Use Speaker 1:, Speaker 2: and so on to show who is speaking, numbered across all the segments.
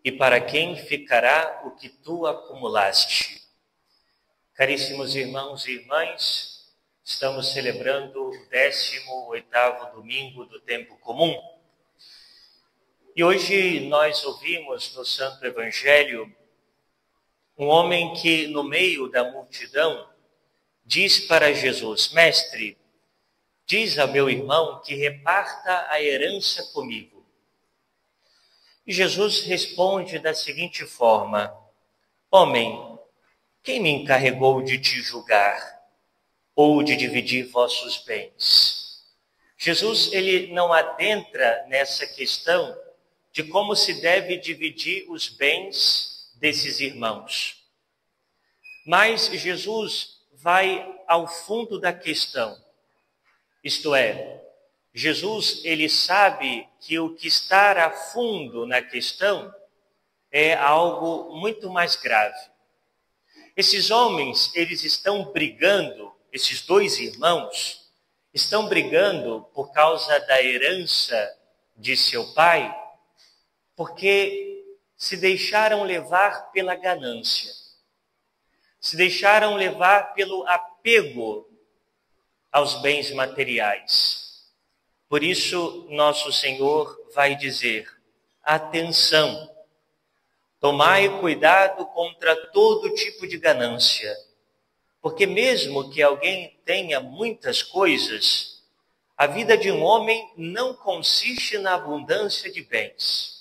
Speaker 1: e para quem ficará o que tu acumulaste? Caríssimos irmãos e irmãs, estamos celebrando o 18º domingo do tempo comum. E hoje nós ouvimos no Santo Evangelho um homem que, no meio da multidão, diz para Jesus: Mestre, diz ao meu irmão que reparta a herança comigo. E Jesus responde da seguinte forma: Homem, quem me encarregou de te julgar ou de dividir vossos bens? Jesus, ele não adentra nessa questão de como se deve dividir os bens desses irmãos. Mas Jesus vai ao fundo da questão. Isto é, Jesus, ele sabe que o que está a fundo na questão é algo muito mais grave. Esses homens, eles estão brigando, esses dois irmãos, estão brigando por causa da herança de seu pai, porque se deixaram levar pela ganância, se deixaram levar pelo apego aos bens materiais. Por isso, nosso Senhor vai dizer: atenção, tomai cuidado contra todo tipo de ganância, porque mesmo que alguém tenha muitas coisas, a vida de um homem não consiste na abundância de bens.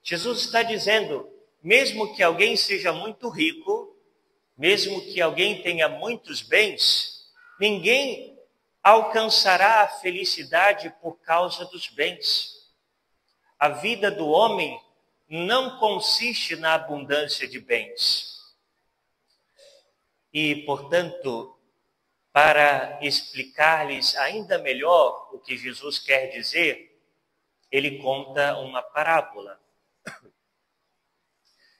Speaker 1: Jesus está dizendo, mesmo que alguém seja muito rico, mesmo que alguém tenha muitos bens, ninguém alcançará a felicidade por causa dos bens. A vida do homem não consiste na abundância de bens. E, portanto, para explicar-lhes ainda melhor o que Jesus quer dizer, ele conta uma parábola.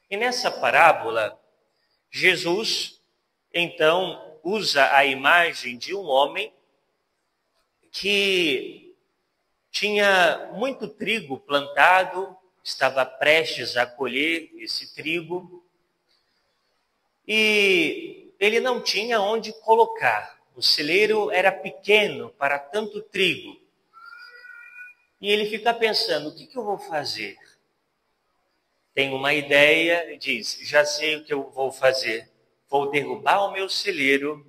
Speaker 1: E nessa parábola, Jesus, então, usa a imagem de um homem que tinha muito trigo plantado, estava prestes a colher esse trigo, e ele não tinha onde colocar. O celeiro era pequeno para tanto trigo. E ele fica pensando, o que eu vou fazer? Tem uma ideia e diz, já sei o que eu vou fazer. Vou derrubar o meu celeiro,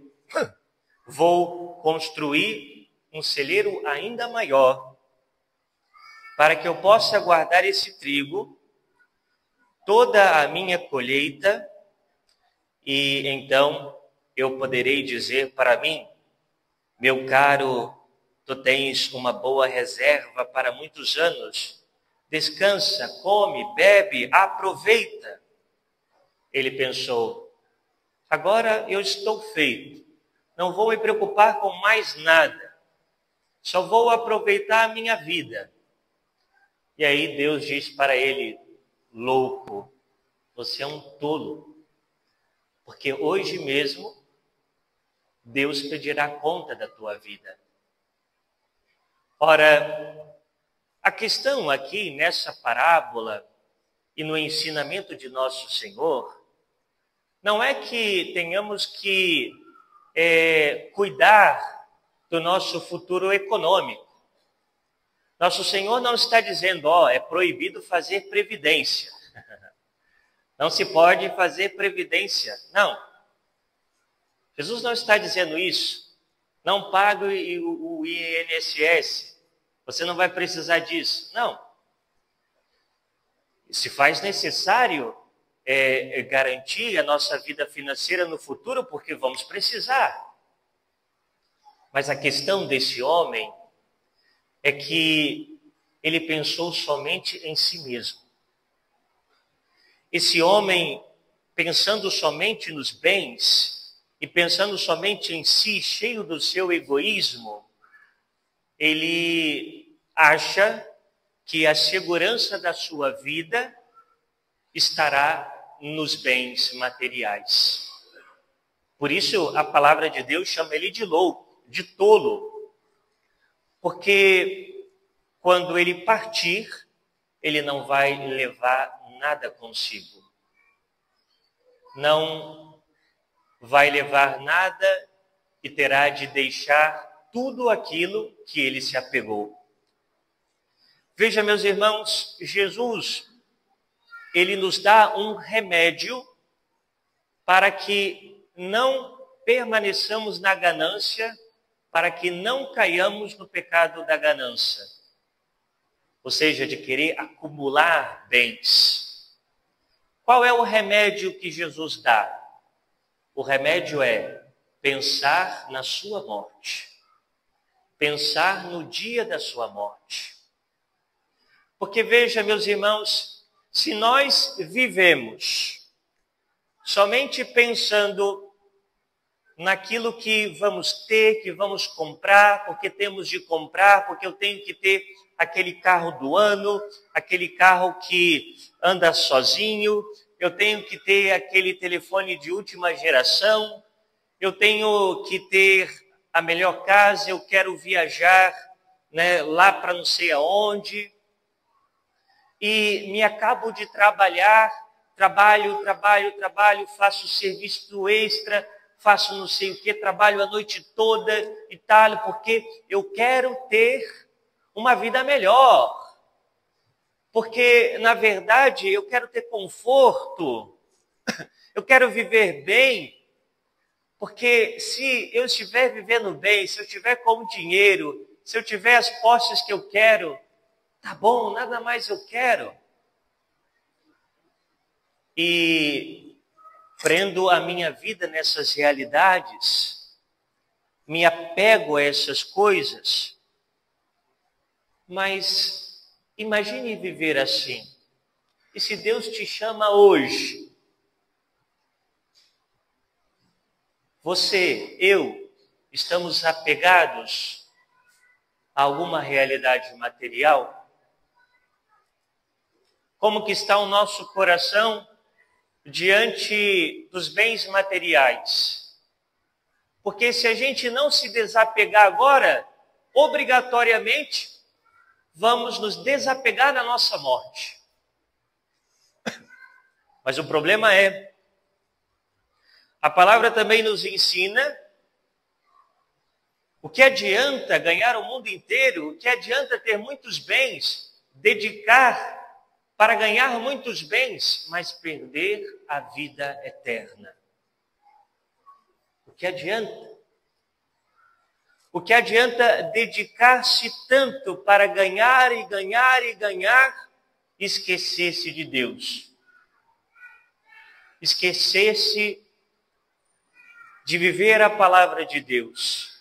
Speaker 1: vou construir um celeiro ainda maior, para que eu possa guardar esse trigo, toda a minha colheita, e então eu poderei dizer para mim, meu caro, tu tens uma boa reserva para muitos anos, descansa, come, bebe, aproveita. Ele pensou, agora eu estou feito, não vou me preocupar com mais nada, só vou aproveitar a minha vida. E aí Deus diz para ele, louco, você é um tolo, porque hoje mesmo Deus pedirá conta da tua vida. Ora, a questão aqui nessa parábola e no ensinamento de nosso Senhor, não é que tenhamos que cuidar do nosso futuro econômico. Nosso Senhor não está dizendo, é proibido fazer previdência. Não se pode fazer previdência. Não. Jesus não está dizendo isso. Não pague o INSS. Você não vai precisar disso. Não. Se faz necessário garantir a nossa vida financeira no futuro, porque vamos precisar. Mas a questão desse homem é que ele pensou somente em si mesmo. Esse homem, pensando somente nos bens e pensando somente em si, cheio do seu egoísmo, ele acha que a segurança da sua vida estará nos bens materiais. Por isso a palavra de Deus chama ele de louco, de tolo. Porque quando ele partir, ele não vai levar nada consigo. Não vai levar nada e terá de deixar tudo aquilo que ele se apegou. Veja, meus irmãos, Jesus, ele nos dá um remédio para que não permaneçamos na ganância, para que não caiamos no pecado da ganância. Ou seja, de querer acumular bens. Qual é o remédio que Jesus dá? O remédio é pensar na sua morte. Pensar no dia da sua morte. Porque veja, meus irmãos, se nós vivemos somente pensando naquilo que vamos ter, que vamos comprar, porque temos de comprar, porque eu tenho que ter aquele carro do ano, aquele carro que anda sozinho, eu tenho que ter aquele telefone de última geração, eu tenho que ter a melhor casa, eu quero viajar, né, lá para não sei aonde, e me acabo de trabalhar, trabalho, faço serviço extra, faço não sei o que, trabalho a noite toda e tal, porque eu quero ter uma vida melhor. Porque, na verdade, eu quero ter conforto, eu quero viver bem, porque se eu estiver vivendo bem, se eu estiver com dinheiro, se eu tiver as posses que eu quero, tá bom, nada mais eu quero. E prendo a minha vida nessas realidades, me apego a essas coisas, mas imagine viver assim. E se Deus te chama hoje, você, eu, estamos apegados a alguma realidade material? Como que está o nosso coração diante dos bens materiais? Porque se a gente não se desapegar agora, obrigatoriamente, vamos nos desapegar da nossa morte. Mas o problema é, a palavra também nos ensina, o que adianta ganhar o mundo inteiro, o que adianta ter muitos bens, dedicar para ganhar muitos bens, mas perder a vida eterna. O que adianta? O que adianta dedicar-se tanto para ganhar e ganhar e ganhar, e esquecer-se de Deus? Esquecer-se de viver a palavra de Deus.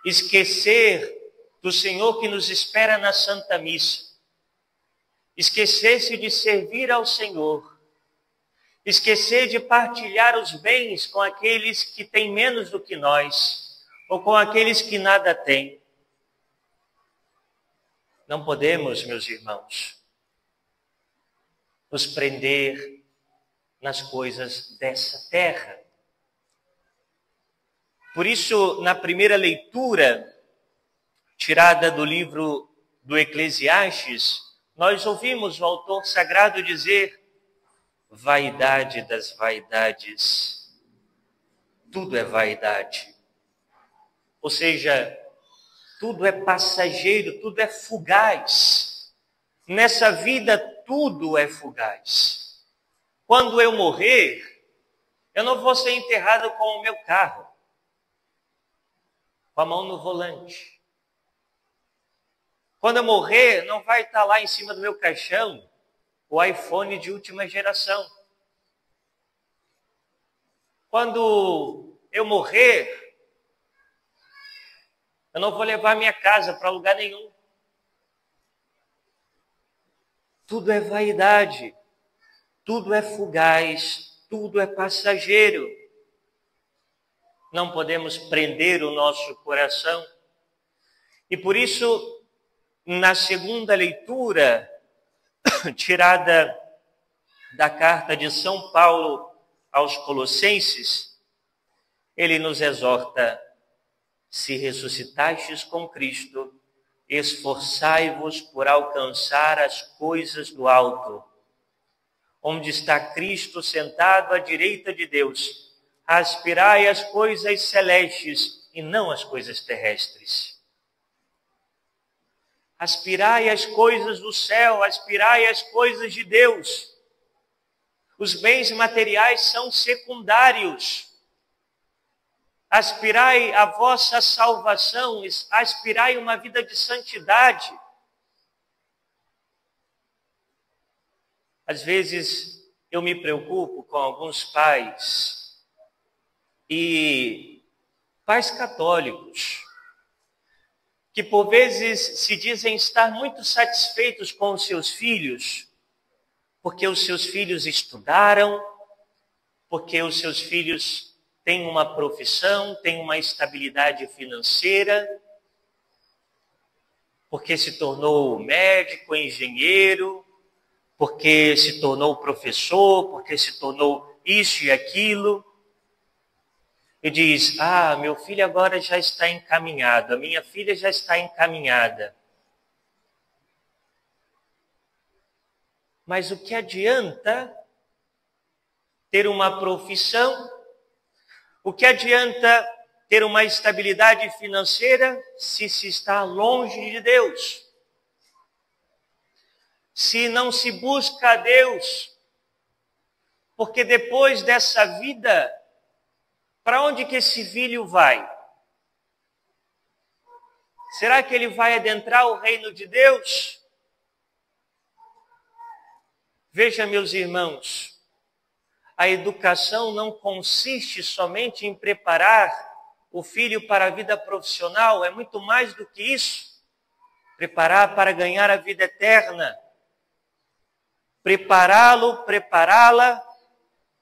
Speaker 1: Esquecer do Senhor que nos espera na Santa Missa. Esquecer-se de servir ao Senhor. Esquecer de partilhar os bens com aqueles que têm menos do que nós, ou com aqueles que nada têm. Não podemos, meus irmãos, nos prender nas coisas dessa terra. Por isso, na primeira leitura, tirada do livro do Eclesiastes, nós ouvimos o autor sagrado dizer: vaidade das vaidades, tudo é vaidade. Ou seja, tudo é passageiro, tudo é fugaz. Nessa vida tudo é fugaz. Quando eu morrer, eu não vou ser enterrado com o meu carro, com a mão no volante. Quando eu morrer, não vai estar lá em cima do meu caixão o iPhone de última geração. Quando eu morrer, eu não vou levar minha casa para lugar nenhum. Tudo é vaidade, tudo é fugaz, tudo é passageiro. Não podemos prender o nosso coração. E por isso, na segunda leitura, tirada da carta de São Paulo aos Colossenses, ele nos exorta: se ressuscitastes com Cristo, esforçai-vos por alcançar as coisas do alto, onde está Cristo sentado à direita de Deus. Aspirai às coisas celestes e não às coisas terrestres. Aspirai às coisas do céu, aspirai às coisas de Deus. Os bens materiais são secundários. Aspirai a vossa salvação, aspirai uma vida de santidade. Às vezes eu me preocupo com alguns pais, e pais católicos, que por vezes se dizem estar muito satisfeitos com os seus filhos, porque os seus filhos estudaram, porque os seus filhos têm uma profissão, têm uma estabilidade financeira, porque se tornou médico, engenheiro, porque se tornou professor, porque se tornou isso e aquilo. E diz, meu filho agora já está encaminhado, a minha filha já está encaminhada. Mas o que adianta ter uma profissão? O que adianta ter uma estabilidade financeira se está longe de Deus? Se não se busca a Deus? Porque depois dessa vida, para onde que esse filho vai? Será que ele vai adentrar o reino de Deus? Veja, meus irmãos, a educação não consiste somente em preparar o filho para a vida profissional, é muito mais do que isso. Preparar para ganhar a vida eterna. Prepará-la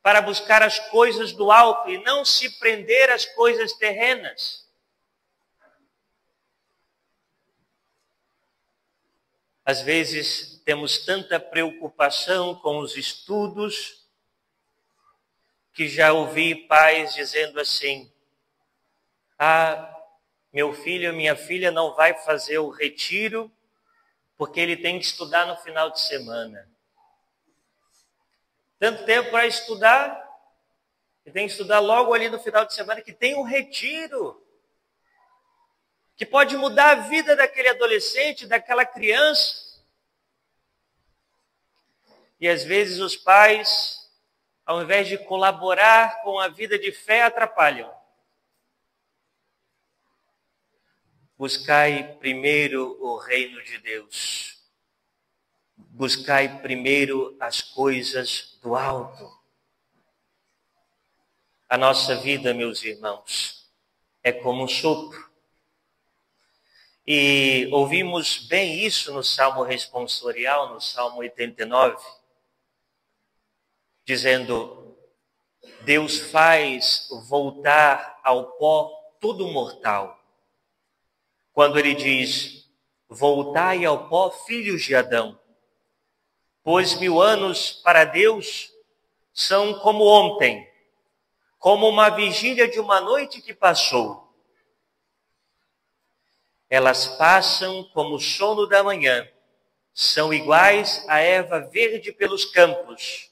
Speaker 1: para buscar as coisas do alto e não se prender às coisas terrenas. Às vezes temos tanta preocupação com os estudos que já ouvi pais dizendo assim, meu filho, minha filha não vai fazer o retiro porque ele tem que estudar no final de semana. Tanto tempo para estudar, e tem que estudar logo ali no final de semana, que tem um retiro, que pode mudar a vida daquele adolescente, daquela criança. E às vezes os pais, ao invés de colaborar com a vida de fé, atrapalham. Buscai primeiro o reino de Deus. Buscai primeiro as coisas do alto. A nossa vida, meus irmãos, é como um sopro. E ouvimos bem isso no Salmo responsorial, no Salmo 89, dizendo, Deus faz voltar ao pó todo mortal. Quando ele diz, voltai ao pó, filhos de Adão. Pois 1000 anos para Deus são como ontem, como uma vigília de uma noite que passou. Elas passam como o sono da manhã, são iguais à erva verde pelos campos.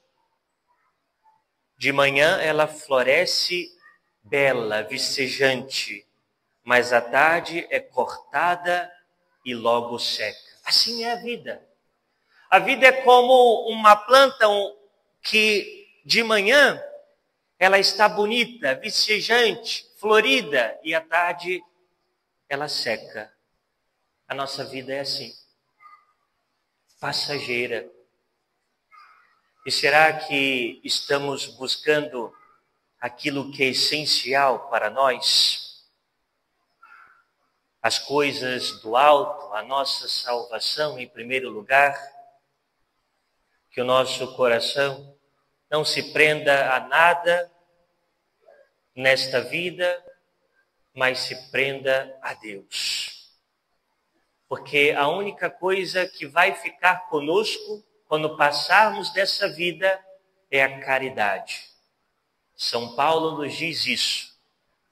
Speaker 1: De manhã ela floresce bela, vicejante, mas à tarde é cortada e logo seca. Assim é a vida. A vida é como uma planta que de manhã ela está bonita, vicejante, florida, e à tarde ela seca. A nossa vida é assim, passageira. E será que estamos buscando aquilo que é essencial para nós? As coisas do alto, a nossa salvação em primeiro lugar? Que o nosso coração não se prenda a nada nesta vida, mas se prenda a Deus. Porque a única coisa que vai ficar conosco quando passarmos dessa vida é a caridade. São Paulo nos diz isso.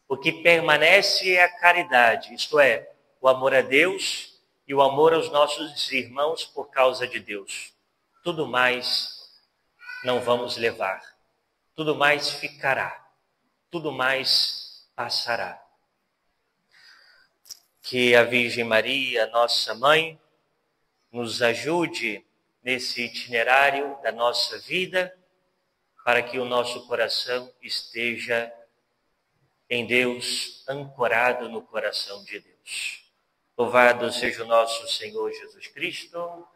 Speaker 1: O que permanece é a caridade, isto é, o amor a Deus e o amor aos nossos irmãos por causa de Deus. Tudo mais não vamos levar, tudo mais ficará, tudo mais passará. Que a Virgem Maria, nossa Mãe, nos ajude nesse itinerário da nossa vida, para que o nosso coração esteja em Deus, ancorado no coração de Deus. Louvado seja o nosso Senhor Jesus Cristo.